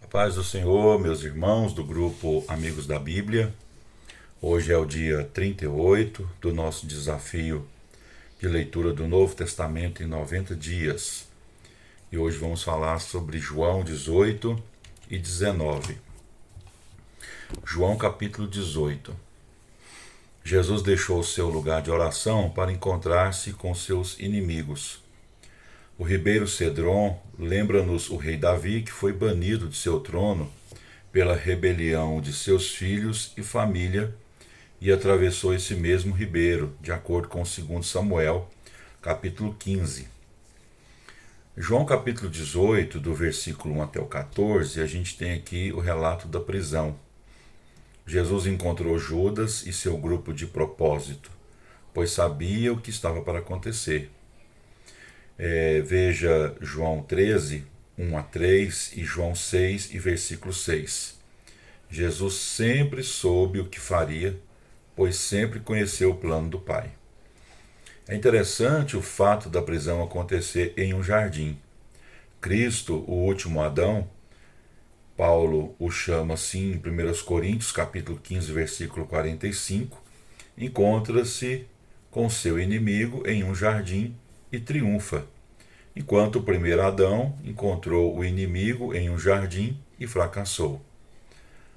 A paz do Senhor, meus irmãos do grupo Amigos da Bíblia. Hoje é o dia 38 do nosso desafio de leitura do Novo Testamento em 90 dias. E hoje vamos falar sobre João 18 e 19. João capítulo 18. Jesus deixou o seu lugar de oração para encontrar-se com seus inimigos. O ribeiro Cedron lembra-nos o rei Davi, que foi banido de seu trono pela rebelião de seus filhos e família e atravessou esse mesmo ribeiro, de acordo com 2 Samuel, capítulo 15. João capítulo 18, do versículo 1 até o 14, a gente tem aqui o relato da prisão. Jesus encontrou Judas e seu grupo de propósito, pois sabia o que estava para acontecer. Veja João 13, 1 a 3 e João 6 e versículo 6. Jesus sempre soube o que faria, pois sempre conheceu o plano do Pai. É interessante o fato da prisão acontecer em um jardim. Cristo, o último Adão, Paulo o chama assim em 1 Coríntios, capítulo 15, versículo 45, encontra-se com seu inimigo em um jardim e triunfa, enquanto o primeiro Adão encontrou o inimigo em um jardim e fracassou.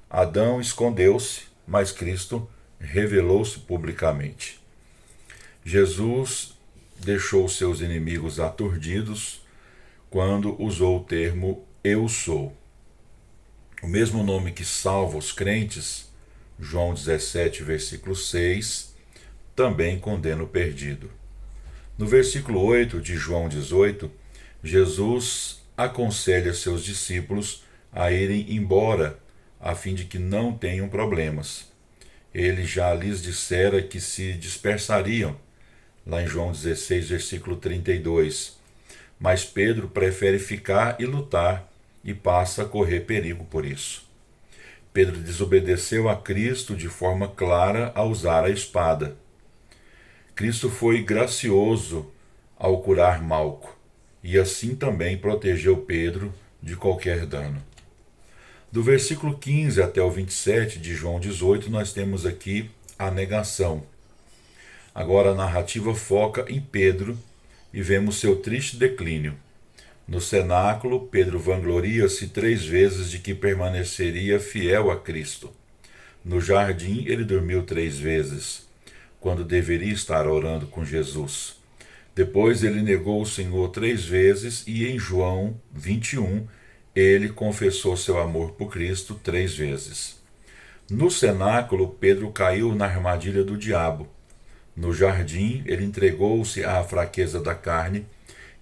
Adão escondeu-se, mas Cristo revelou-se publicamente. Jesus deixou seus inimigos aturdidos quando usou o termo eu sou. O mesmo nome que salva os crentes, João 17, versículo 6, também condena o perdido. No versículo 8 de João 18, Jesus aconselha seus discípulos a irem embora, a fim de que não tenham problemas. Ele já lhes dissera que se dispersariam, lá em João 16, versículo 32. Mas Pedro prefere ficar e lutar e passa a correr perigo por isso. Pedro desobedeceu a Cristo de forma clara ao usar a espada. Cristo foi gracioso ao curar Malco, e assim também protegeu Pedro de qualquer dano. Do versículo 15 até o 27 de João 18, nós temos aqui a negação. Agora a narrativa foca em Pedro e vemos seu triste declínio. No cenáculo, Pedro vangloria-se 3 vezes de que permaneceria fiel a Cristo. No jardim, ele dormiu 3 vezes, quando deveria estar orando com Jesus. Depois ele negou o Senhor 3 vezes e em João 21 ele confessou seu amor por Cristo 3 vezes. No cenáculo, Pedro caiu na armadilha do diabo. No jardim, ele entregou-se à fraqueza da carne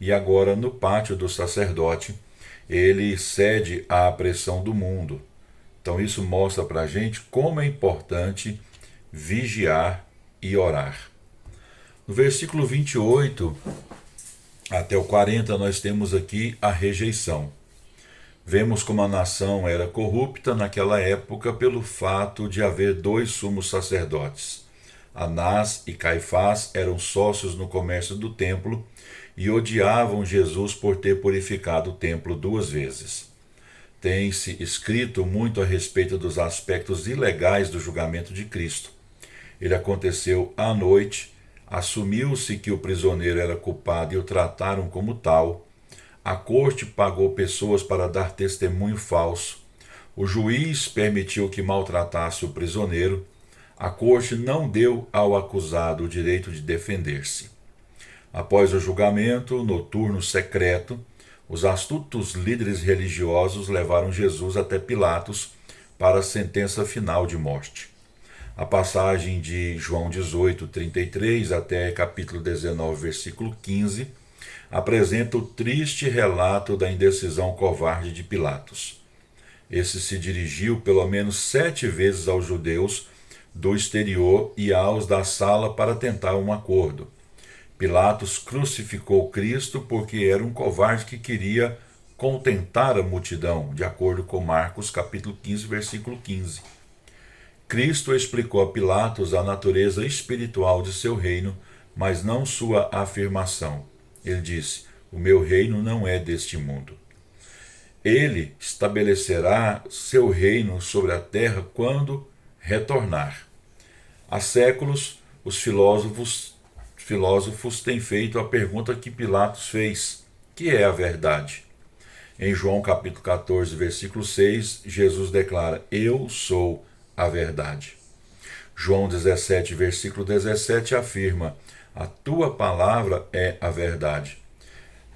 e agora no pátio do sacerdote, ele cede à pressão do mundo. Então isso mostra para a gente como é importante vigiar e orar. No versículo 28 até o 40, nós temos aqui a rejeição. Vemos como a nação era corrupta naquela época pelo fato de haver 2 sumos sacerdotes. Anás e Caifás eram sócios no comércio do templo e odiavam Jesus por ter purificado o templo 2 vezes. Tem-se escrito muito a respeito dos aspectos ilegais do julgamento de Cristo. Ele aconteceu à noite, assumiu-se que o prisioneiro era culpado e o trataram como tal. A corte pagou pessoas para dar testemunho falso. O juiz permitiu que maltratasse o prisioneiro. A corte não deu ao acusado o direito de defender-se. Após o julgamento, no turno secreto, os astutos líderes religiosos levaram Jesus até Pilatos para a sentença final de morte. A passagem de João 18, 33 até capítulo 19, versículo 15, apresenta o triste relato da indecisão covarde de Pilatos. Esse se dirigiu pelo menos 7 vezes aos judeus do exterior e aos da sala para tentar um acordo. Pilatos crucificou Cristo porque era um covarde que queria contentar a multidão, de acordo com Marcos capítulo 15, versículo 15. Cristo explicou a Pilatos a natureza espiritual de seu reino, mas não sua afirmação. Ele disse: o meu reino não é deste mundo. ele estabelecerá seu reino sobre a terra quando retornar. Há séculos, os filósofos têm feito a pergunta que Pilatos fez: que é a verdade? Em João capítulo 14, versículo 6, Jesus declara: eu sou a verdade. João 17, versículo 17 afirma: a tua palavra é a verdade.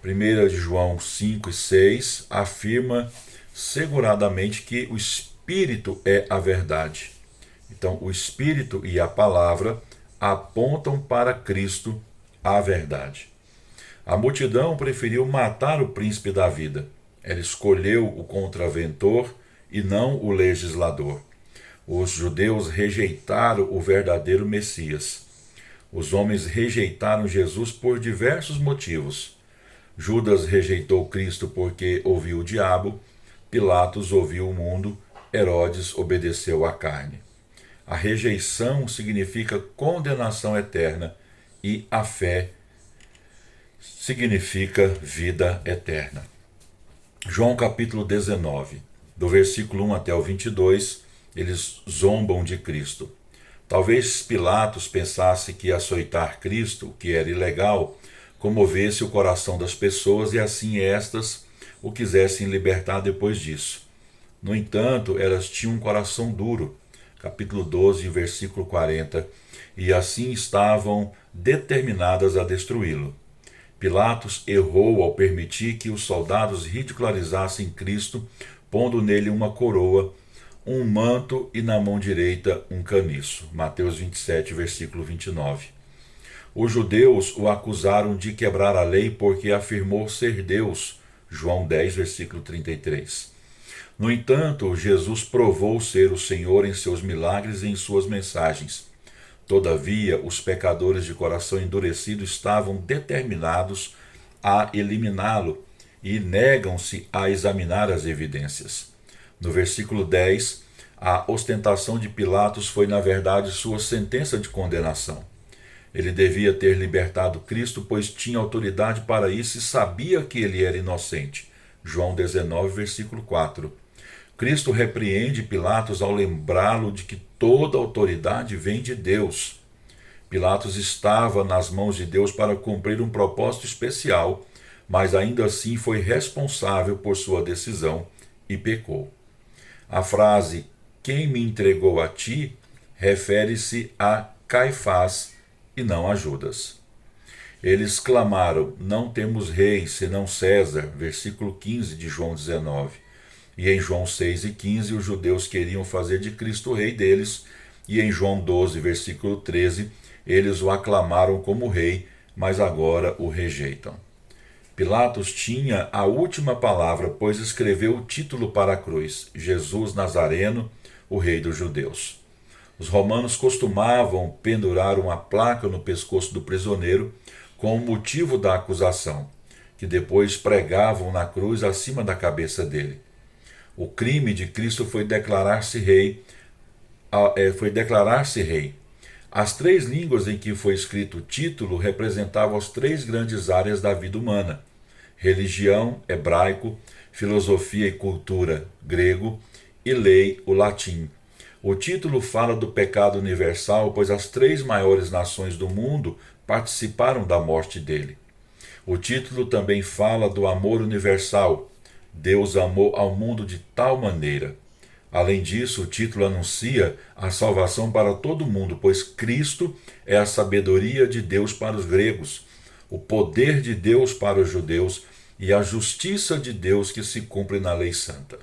1 João 5 e 6 afirma seguradamente que o Espírito é a verdade. Então, o Espírito e a palavra apontam para Cristo, a verdade. A multidão preferiu matar o príncipe da vida. Ela escolheu o contraventor e não o legislador. Os judeus rejeitaram o verdadeiro Messias. Os homens rejeitaram Jesus por diversos motivos. Judas rejeitou Cristo porque ouviu o diabo, Pilatos ouviu o mundo, Herodes obedeceu à carne. A rejeição significa condenação eterna e a fé significa vida eterna. João capítulo 19, do versículo 1 até o 22, eles zombam de Cristo. Talvez Pilatos pensasse que açoitar Cristo, o que era ilegal, comovesse o coração das pessoas e assim estas o quisessem libertar depois disso. No entanto, elas tinham um coração duro, capítulo 12, versículo 40, e assim estavam determinadas a destruí-lo. Pilatos errou ao permitir que os soldados ridicularizassem Cristo, pondo nele uma coroa, um manto e na mão direita um caniço. Mateus 27, versículo 29. Os judeus o acusaram de quebrar a lei porque afirmou ser Deus. João 10, versículo 33. No entanto, Jesus provou ser o Senhor em seus milagres e em suas mensagens. Todavia, os pecadores de coração endurecido estavam determinados a eliminá-lo e negam-se a examinar as evidências. No versículo 10, a ostentação de Pilatos foi, na verdade, sua sentença de condenação. Ele devia ter libertado Cristo, pois tinha autoridade para isso e sabia que ele era inocente. João 19, versículo 4. Cristo repreende Pilatos ao lembrá-lo de que toda autoridade vem de Deus. Pilatos estava nas mãos de Deus para cumprir um propósito especial, mas ainda assim foi responsável por sua decisão e pecou. A frase "quem me entregou a ti" refere-se a Caifás e não a Judas. Eles clamaram: não temos rei senão César, versículo 15 de João 19. E em João 6 e 15 os judeus queriam fazer de Cristo o rei deles, e em João 12, versículo 13, eles o aclamaram como rei, mas agora o rejeitam. Pilatos tinha a última palavra, pois escreveu o título para a cruz: Jesus Nazareno, o rei dos judeus. Os romanos costumavam pendurar uma placa no pescoço do prisioneiro com o motivo da acusação, que depois pregavam na cruz acima da cabeça dele. O crime de Cristo foi declarar-se rei. As três línguas em que foi escrito o título representavam as três grandes áreas da vida humana: religião, hebraico; filosofia e cultura, grego; e lei, o latim. O título fala do pecado universal, pois as três maiores nações do mundo participaram da morte dele. O título também fala do amor universal. Deus amou ao mundo de tal maneira. Além disso, o título anuncia a salvação para todo mundo, pois Cristo é a sabedoria de Deus para os gregos, o poder de Deus para os judeus e a justiça de Deus que se cumpre na lei santa.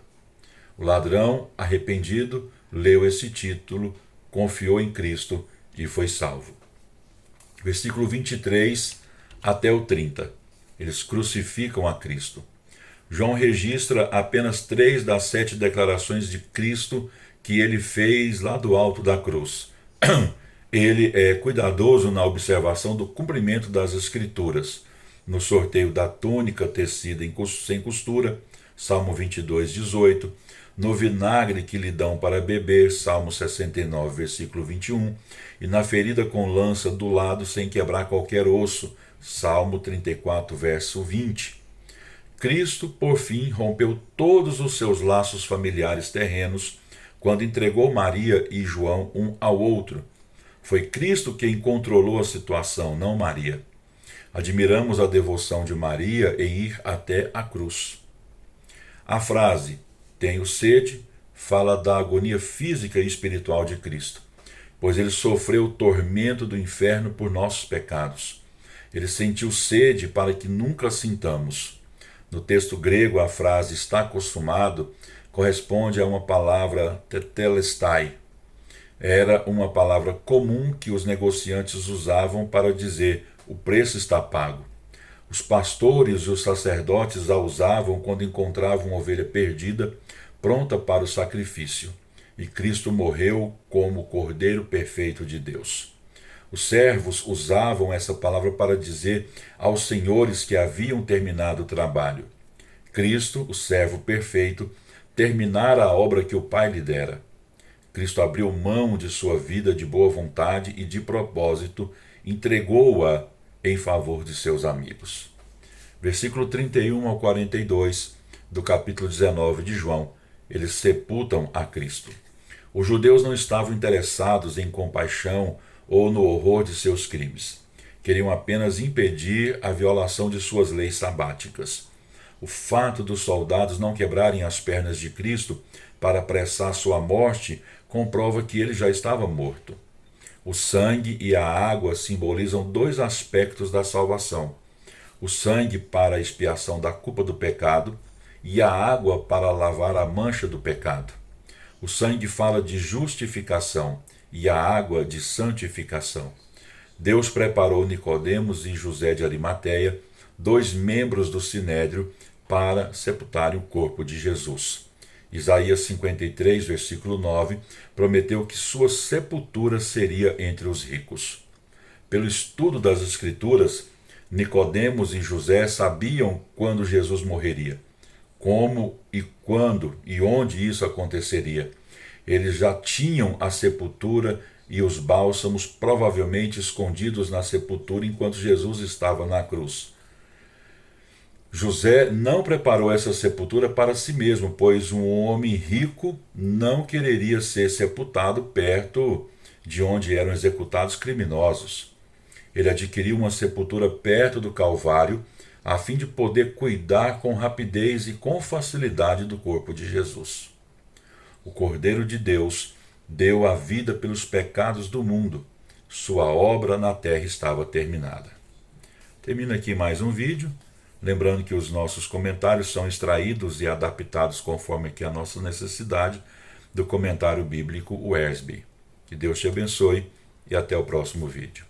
O ladrão, arrependido, leu esse título, confiou em Cristo e foi salvo. Versículo 23 até o 30. Eles crucificam a Cristo. João registra apenas 3 das 7 declarações de Cristo que ele fez lá do alto da cruz. Ele é cuidadoso na observação do cumprimento das Escrituras, no sorteio da túnica tecida sem costura, Salmo 22, 18, no vinagre que lhe dão para beber, Salmo 69, versículo 21, e na ferida com lança do lado sem quebrar qualquer osso, Salmo 34, verso 20. Cristo, por fim, rompeu todos os seus laços familiares terrenos quando entregou Maria e João um ao outro. Foi Cristo quem controlou a situação, não Maria. Admiramos a devoção de Maria em ir até a cruz. A frase "tenho sede" fala da agonia física e espiritual de Cristo, pois ele sofreu o tormento do inferno por nossos pecados. Ele sentiu sede para que nunca sintamos. No texto grego, a frase "está acostumado" corresponde a uma palavra tetelestai. Era uma palavra comum que os negociantes usavam para dizer "o preço está pago". Os pastores e os sacerdotes a usavam quando encontravam uma ovelha perdida, pronta para o sacrifício. E Cristo morreu como o Cordeiro perfeito de Deus. Os servos usavam essa palavra para dizer aos senhores que haviam terminado o trabalho. Cristo, o servo perfeito, terminara a obra que o Pai lhe dera. Cristo abriu mão de sua vida de boa vontade e de propósito, entregou-a em favor de seus amigos. Versículo 31 ao 42 do capítulo 19 de João, eles sepultam a Cristo. Os judeus não estavam interessados em compaixão ou no horror de seus crimes. Queriam apenas impedir a violação de suas leis sabáticas. O fato dos soldados não quebrarem as pernas de Cristo para apressar sua morte comprova que ele já estava morto. O sangue e a água simbolizam dois aspectos da salvação: o sangue para a expiação da culpa do pecado e a água para lavar a mancha do pecado. O sangue fala de justificação e a água de santificação. Deus preparou Nicodemos e José de Arimateia, dois membros do Sinédrio, para sepultarem o corpo de Jesus. Isaías 53, versículo 9, prometeu que sua sepultura seria entre os ricos. Pelo estudo das Escrituras, Nicodemos e José sabiam quando Jesus morreria, como e quando e onde isso aconteceria. Eles já tinham a sepultura e os bálsamos provavelmente escondidos na sepultura enquanto Jesus estava na cruz. José não preparou essa sepultura para si mesmo, pois um homem rico não quereria ser sepultado perto de onde eram executados criminosos. Ele adquiriu uma sepultura perto do Calvário, a fim de poder cuidar com rapidez e com facilidade do corpo de Jesus. O Cordeiro de Deus deu a vida pelos pecados do mundo. Sua obra na terra estava terminada. Termina aqui mais um vídeo. Lembrando que os nossos comentários são extraídos e adaptados conforme que a nossa necessidade do comentário bíblico Wiersbe. Que Deus te abençoe e até o próximo vídeo.